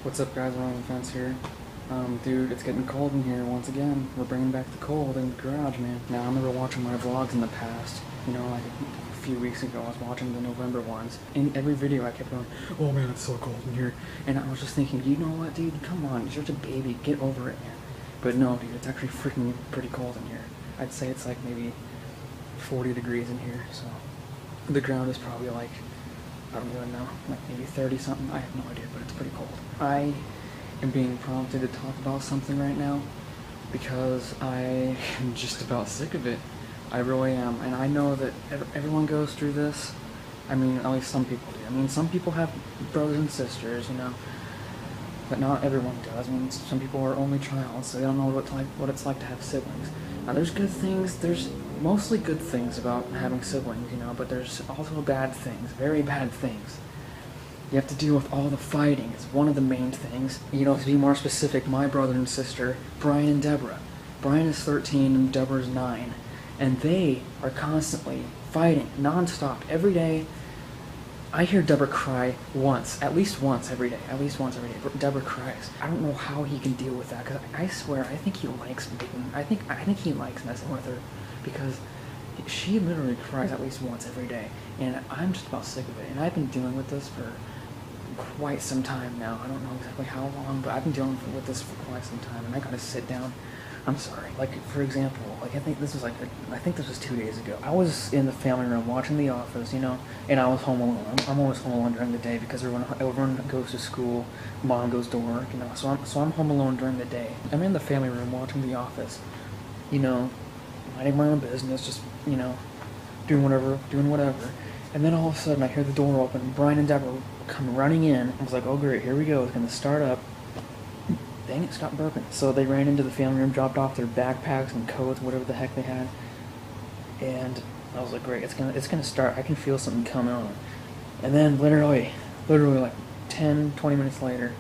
What's up, guys? Ron Fence here. Dude, it's getting cold in here once again. We're bringing back the cold in the garage, man. Now, I remember watching my vlogs in the past. You know, like a few weeks ago, I was watching the November ones. In every video, I kept going, "Oh man, it's so cold in here." And I was just thinking, you know what, dude? Come on, you're just a baby. Get over it, man. But no, dude, it's actually freaking pretty cold in here. I'd say it's like maybe 40 degrees in here, so the ground is probably like, I don't even know, like maybe 30 something. I have no idea, but it's pretty cold. I am being prompted to talk about something right now because I am just about sick of it. I really am, and I know that everyone goes through this. I mean, at least some people do. I mean, some people have brothers and sisters, you know, but not everyone does. I mean, some people are only child, so they don't know what it's like to have siblings. Now, there's good things. There's mostly good things about having siblings, you know, but there's also bad things, very bad things. You have to deal with all the fighting. It's one of the main things. You know, to be more specific, my brother and sister, Brian and Deborah. Brian is 13 and Deborah's 9, and they are constantly fighting, non-stop, every day. I hear Deborah cry at least once every day. Deborah cries. I don't know how he can deal with that, because I swear, I think he likes he likes messing with her, because she literally cries at least once every day, and I'm just about sick of it. And I've been dealing with this for quite some time now. I don't know exactly how long, but I've been dealing with this for quite some time, and I gotta sit down. I'm sorry. Like, for example, I think this was 2 days ago. I was in the family room watching The Office, you know, and I was home alone. I'm always home alone during the day because everyone goes to school, mom goes to work, you know, so I'm home alone during the day. I'm in the family room watching The Office, you know, minding my own business, just, you know, doing whatever. And then all of a sudden I hear the door open, Brian and Deborah come running in. I was like, oh great, here we go, it's gonna start up. Dang it, stop burping. So they ran into the family room, dropped off their backpacks and coats, whatever the heck they had. And I was like, great, it's gonna start. I can feel something coming on. And then literally like 10, 20 minutes later,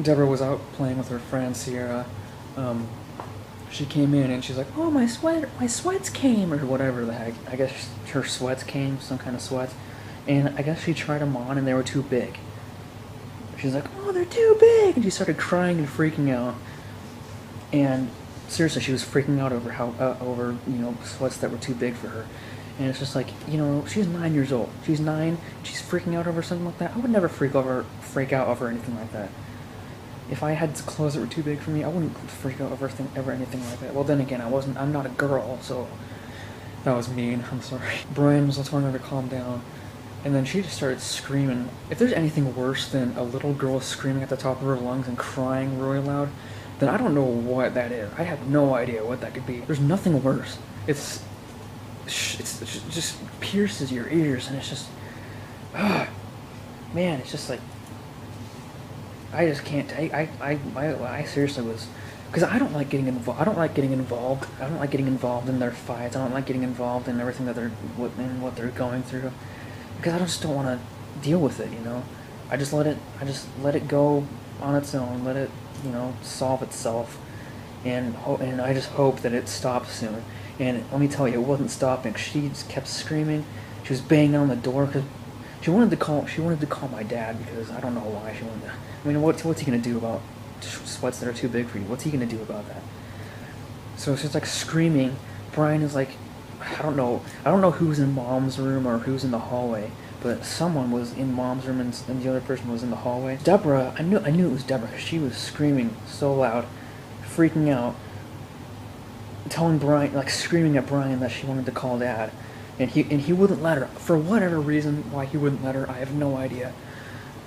Deborah was out playing with her friend Sierra. She came in and she's like, oh, my sweats came, or whatever the heck. I guess her sweats came, some kind of sweats. And I guess she tried them on and they were too big. She's like, oh, they're too big! And she started crying and freaking out. And seriously, she was freaking out over you know, sweats that were too big for her. And it's just like, you know, she's 9 years old. She's 9, she's freaking out over something like that. I would never freak out over anything like that. If I had clothes that were too big for me, I wouldn't freak out over anything like that. Well, then again, I'm not a girl, so that was mean. I'm sorry. Brian was telling her to calm down. And then she just started screaming. If there's anything worse than a little girl screaming at the top of her lungs and crying really loud, then I don't know what that is. I have no idea what that could be. There's nothing worse. It just pierces your ears, and it's just, man, it's just like, I just can't take. I seriously was, because I don't like getting involved. I don't like getting involved in their fights. I don't like getting involved in everything that what they're going through, because I just don't want to deal with it, you know. I just let it go on its own, let it, you know, solve itself, and I just hope that it stops soon. And let me tell you, it wasn't stopping. She just kept screaming. She was banging on the door because she wanted to call my dad, because I don't know why she wanted to. I mean, what's he gonna do about sweats that are too big for you? What's he gonna do about that? So she's like screaming. Brian is like, I don't know who's in mom's room or who's in the hallway, but someone was in mom's room and the other person was in the hallway. Deborah, I knew it was Deborah, because she was screaming so loud, freaking out, telling Brian, like screaming at Brian that she wanted to call dad, and he wouldn't let her. For whatever reason, why he wouldn't let her, I have no idea.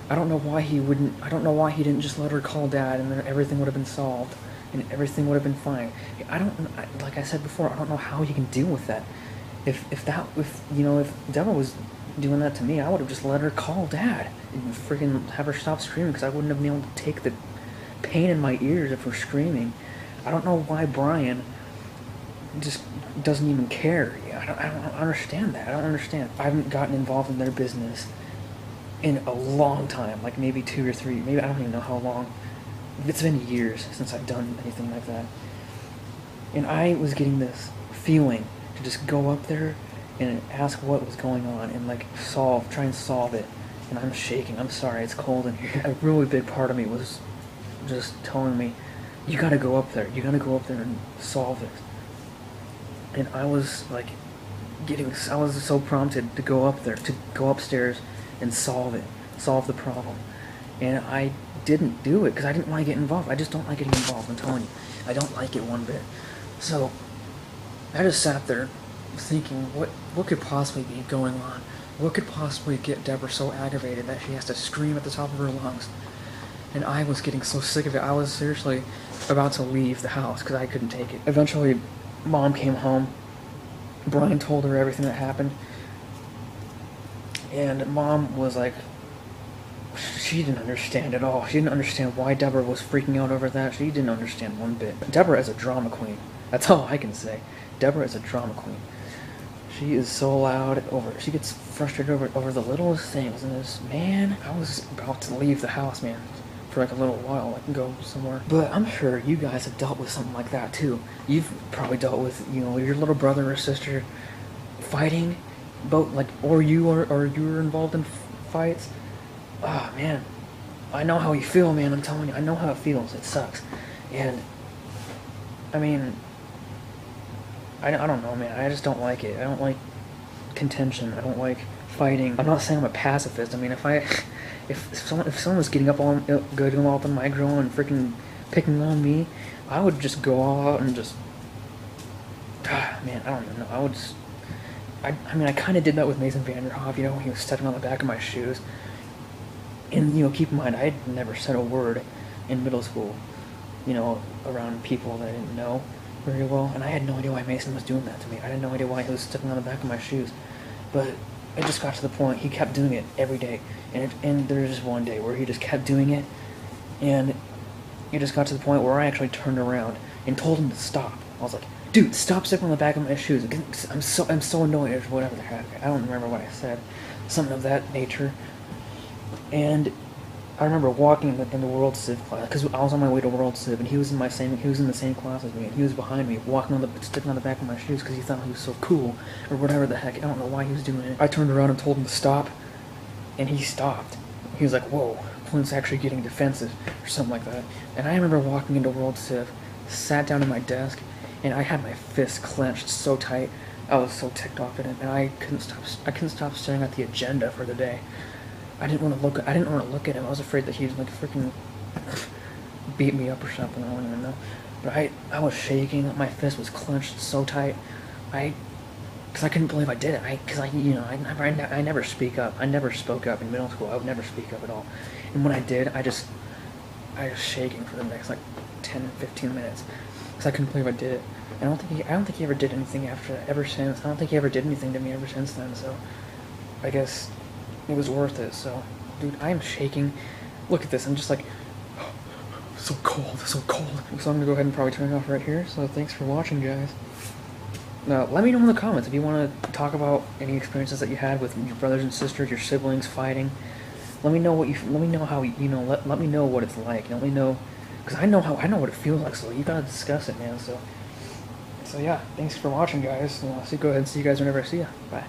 I don't know why he didn't just let her call dad, and then everything would have been solved, and everything would have been fine. Like I said before, I don't know how he can deal with that. If Deborah was doing that to me, I would have just let her call dad and freaking have her stop screaming, because I wouldn't have been able to take the pain in my ears if we're screaming. I don't know why Brian just doesn't even care. I don't understand that. I don't understand. I haven't gotten involved in their business in a long time, like maybe 2 or 3, maybe I don't even know how long. It's been years since I've done anything like that. And I was getting this feeling to just go up there and ask what was going on and like try and solve it. and I'm shaking. I'm sorry, it's cold in here. A really big part of me was just telling me, you gotta go up there. You gotta go up there and solve this. And I was like, I was so prompted to go up there, to go upstairs and solve the problem. And I didn't do it because I didn't want to get involved. I just don't like getting involved, I'm telling you. I don't like it one bit. So I just sat there thinking, what could possibly be going on? What could possibly get Deborah so aggravated that she has to scream at the top of her lungs? And I was getting so sick of it. I was seriously about to leave the house because I couldn't take it. Eventually, Mom came home. Brian told her everything that happened. And Mom was like, she didn't understand at all. She didn't understand why Deborah was freaking out over that. She didn't understand one bit. Deborah is a drama queen. That's all I can say. Deborah is a drama queen. She is so loud she gets frustrated over the littlest things. And man, I was about to leave the house, man, for like a little while. I can go somewhere. But I'm sure you guys have dealt with something like that too. You've probably dealt with, your little brother or sister fighting, or you were involved in fights. Ah, man, I know how you feel, man. I'm telling you, I know how it feels. It sucks. And I mean, I don't know, man. I just don't like it. I don't like contention. I don't like fighting. I'm not saying I'm a pacifist. I mean, if someone was getting up on my grill and freaking picking on me, I would just go all out and just, man, I don't know. I mean, I kind of did that with Mason Vanderhoff, when he was stepping on the back of my shoes. And, keep in mind, I had never said a word in middle school, around people that I didn't know very well. And I had no idea why Mason was doing that to me. I had no idea why he was stepping on the back of my shoes. But it just got to the point, he kept doing it every day. And there was just one day where he just kept doing it. And it just got to the point where I actually turned around and told him to stop. I was like, dude, stop stepping on the back of my shoes. I'm so annoyed, or whatever the heck. I don't remember what I said. Something of that nature. And I remember walking in the World Civ class, because I was on my way to World Civ, and he was in the same class as me, and he was behind me, sticking on the back of my shoes, because he thought he was so cool, or whatever the heck. I don't know why he was doing it. I turned around and told him to stop, and he stopped. He was like, whoa, Clint's actually getting defensive, or something like that. And I remember walking into World Civ, sat down at my desk, and I had my fist clenched so tight. I was so ticked off at it, and I couldn't stop staring at the agenda for the day. I didn't want to look at him. I was afraid that he'd like freaking beat me up or something. I don't even know. But I was shaking. My fist was clenched so tight. Because I couldn't believe I did it. I never speak up. I never spoke up in middle school. I would never speak up at all. And when I did, I was shaking for the next 10, 15 minutes. Because I couldn't believe I did it. And I don't think he ever did anything ever since. I don't think he ever did anything to me ever since then. So I guess it was worth it. So, dude, I am shaking. Look at this. I'm just like, so cold, so cold. So I'm gonna go ahead and probably turn it off right here. So thanks for watching, guys. Now, let me know in the comments if you want to talk about any experiences that you had with your brothers and sisters, your siblings fighting. Let me know what let me know how let me know what it's like. Let me know, because I know what it feels like. So you gotta discuss it, man. So yeah, thanks for watching, guys. I'll go ahead and see you guys whenever I see you. Bye.